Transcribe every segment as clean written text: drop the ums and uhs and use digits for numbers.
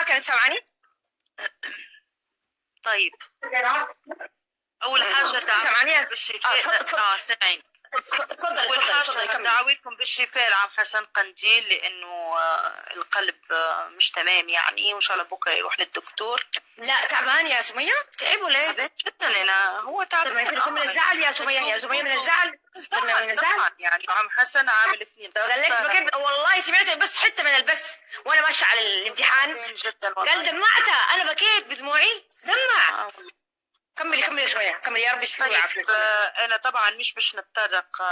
معك؟ انت سامعني؟ طيب اول حاجه سامعني؟ بالشفاء. تفضل سامعين. تفضل. دعويكم بالشفاء لعم حسن قنديل لانه القلب مش تمام يعني، وان شاء الله بكره يروح للدكتور. لا تعبان يا سمية؟ تعب ولا ايه؟ تعبان جدا انا، هو تعبان من الزعل يا سمية، يا سمية من الزعل. طبعا يعني عم حسن عامل اثنين قال لك بكد والله سمعت بس حته من البس وانا ماشيه على الامتحان. جدا قال دمعتها، انا بكيت بدموعي دمع. كملي شويه، كملي يا رب يشفيه ويعافيك. انا طبعا مش باش نتطرق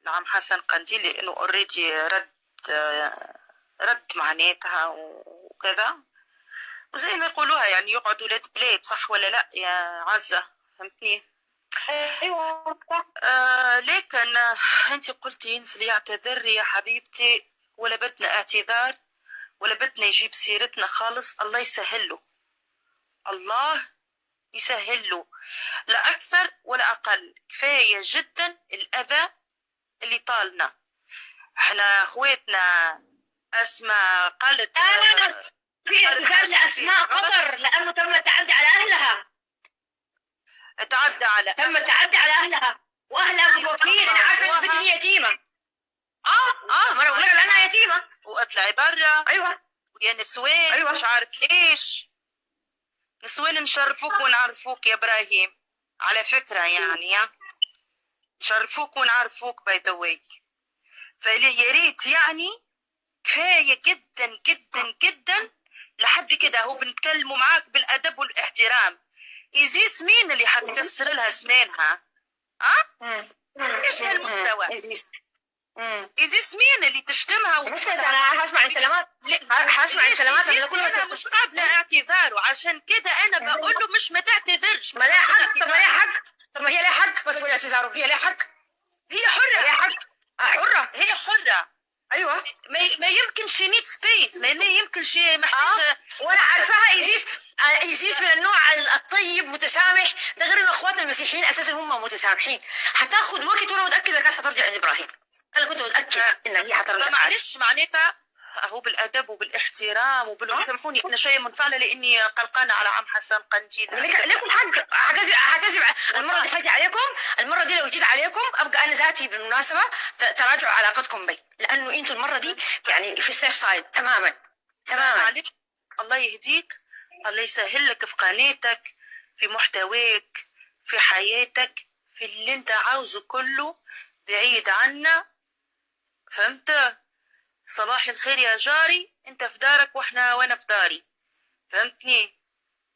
لعم حسن قنديل لانه اوريدي رد معناتها وكذا، وزي ما يقولوها يعني يقعدوا ولاد بلاد، صح ولا لا يا عزة؟ فهمتني؟ ايوه صح. لكن انت قلتي ينزل يعتذر يا حبيبتي، ولا بدنا اعتذار ولا بدنا يجيب سيرتنا خالص. الله يسهل له، الله يسهل له، لا اكثر ولا اقل. كفايه جدا الاذى اللي طالنا احنا اخواتنا. اسماء قالت في اعتذار لاسماء قطر لانه تم التعدي على اهلها. تم التعدي على اهلها واهلها متوفين. انا عارفه البنت دي يتيمه. ما انا بقول لك لانها يتيمه. واطلعي برا. ايوه ويا نسوان. أيوة. مش عارف ايش نسوان، نشرفوك ونعرفوك يا ابراهيم على فكره يعني، نشرفوك ونعرفوك باي ذا واي. فيا ريت يعني كفايه جدا جدا جدا لحد كده. هو بنتكلموا معاك بالادب والاحترام. إيزيس مين اللي حتكسر لها اسنانها؟ ايش هالمستوى؟ إيزيس مين اللي تشتمها بس انا هسمع سلامات. انا مش قابله اعتذاره، عشان كده انا بقول له مش ما تعتذرش. ما لها حق. طب ما لها حق. طب ما هي لها حق ما تقول اعتذاره. هي لها حق. هي حره. لها حق. حره. هي حره. ايوه ما يمكن شي نيد سبيس، ما يمكن شي محتاجه. وانا عارفاها ايزيس من النوع الطيب متسامح. ده غير انه اخواتنا المسيحيين اساسا هم متسامحين. حتاخذ وقت وانا متاكده كانت حترجع عند ابراهيم. انا كنت متاكد ان هي حترجع. معلش معناتها هو بالادب وبالاحترام سامحوني انا شويه منفعله لاني قلقانه على عم حسن قنديل. لكم حق. حكذب المره دي حاجه عليكم. المره دي لو جيت عليكم ابقى انا ذاتي بالمناسبه تراجعوا علاقتكم بي، لانه انتوا المره دي يعني في السيف سايد تماما. معلش الله يهديك، الله يسهل لك في قناتك، في محتواك، في حياتك، في اللي انت عاوزه كله بعيد عنا. فهمت؟ صباح الخير يا جاري، انت في دارك وانا في داري. فهمتني؟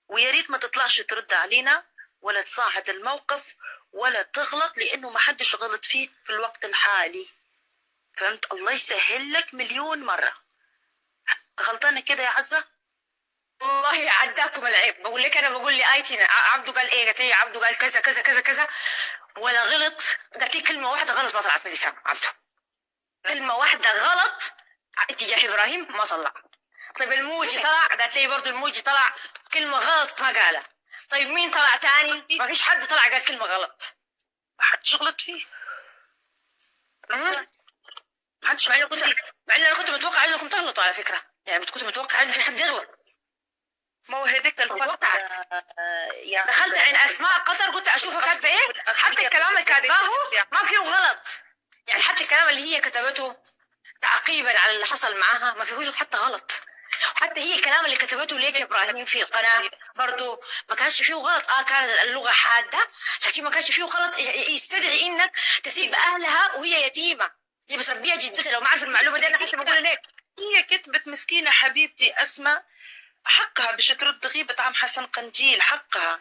ويا ريت ما تطلعش ترد علينا ولا تصاعد الموقف ولا تغلط، لانه ما حدش غلط فيك في الوقت الحالي. فهمت؟ الله يسهل لك مليون مرة. غلطانة كده يا عزة؟ والله عداكم العيب. بقول لك انا بقول لي ايتي عبده قال ايه؟ قالت لي عبده قال كذا كذا كذا كذا ولا غلط. قالت لي كلمه واحده غلط ما طلعت من لسان عبده. كلمه واحده غلط اتجاه ابراهيم ما طلع. طيب الموجي طلع، قالت لي برضه الموجي طلع كلمه غلط ما قالها. طيب مين طلع تاني؟ ما فيش حد طلع قال كلمه غلط. ما حدش غلط فيه. مع ان انا كنت متوقع انكم تغلطوا على فكره. يعني كنت متوقع ان في حد يغلط. ما هو هذاك الفترة يعني دخلت عين اسماء قطر كنت اشوفها كاتبه ايه. حتى الكلام اللي كاتباه ما فيه غلط. يعني حتى الكلام اللي هي كتبته تعقيبا على اللي حصل معاها ما فيهوش حتى غلط. حتى هي الكلام اللي كتبته ليك يا ابراهيم في القناه برضو ما كانش فيه غلط. كانت اللغه حاده لكن ما كانش فيه غلط يستدعي انك تسيب اهلها وهي يتيمه. هي بسبيها جدتها. لو ما عارف المعلومه دي انا حتى بقول لك هي كتبت مسكينه حبيبتي اسماء، حقها باش ترد غيبة عم حسن قنديل، حقها.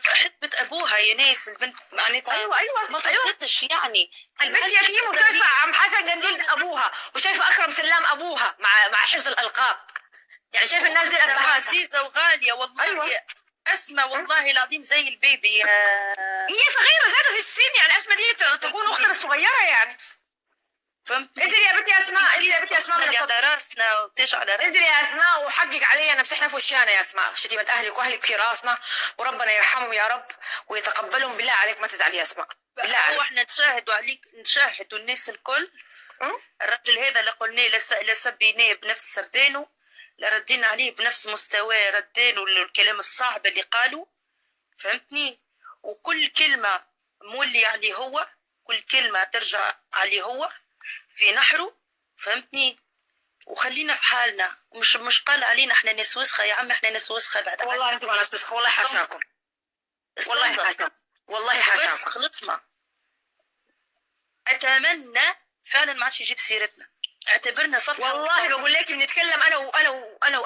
حسبة ابوها يا ناس البنت معناتها. ايوه ما غلطتش يعني. البنت يتيمه وشايفه عم حسن قنديل ابوها وشايفه اكرم سلام ابوها مع حفظ الالقاب. يعني شايفه الناس دي ابهاتها عزيزه وغاليه والله. أيوة. اسماء والله العظيم زي البيبي. هي صغيره زادت في السن. يعني اسماء دي تكون اختنا الصغيره يعني. فهمت؟ انزلي يا بنتي اسماء. انزلي يا بنتي اسماء على راسنا وتيجي على راسنا. انزلي يا اسماء وحقق علينا نفسنا في وشانا يا اسماء. شتيمه اهلك واهلك في راسنا وربنا يرحمهم يا رب ويتقبلهم. بالله عليك ما تزعلي يا اسماء. بالله عليك. هو احنا نشاهدوا عليك، نشاهدوا الناس الكل. الرجل هذا اللي قلناه لسبيناه بنفس سبانه لا ردينا عليه بنفس مستواه، ردينا الكلام الصعب اللي قاله، فهمتني؟ وكل كلمة مولي عليه هو، كل كلمة ترجع عليه هو في نحره، فهمتني؟ وخلينا في حالنا، مش قال علينا احنا ناس وسخة. يا عم احنا ناس وسخة بعد عنك. والله انتم ناس وسخة، والله حاشاكم، والله حاشاكم، والله بس حاشاكم. خلصنا. اتمنى فعلا ما عادش يجيب سيرتنا، اعتبرنا صفحة. والله بقول لك بنتكلم انا وانا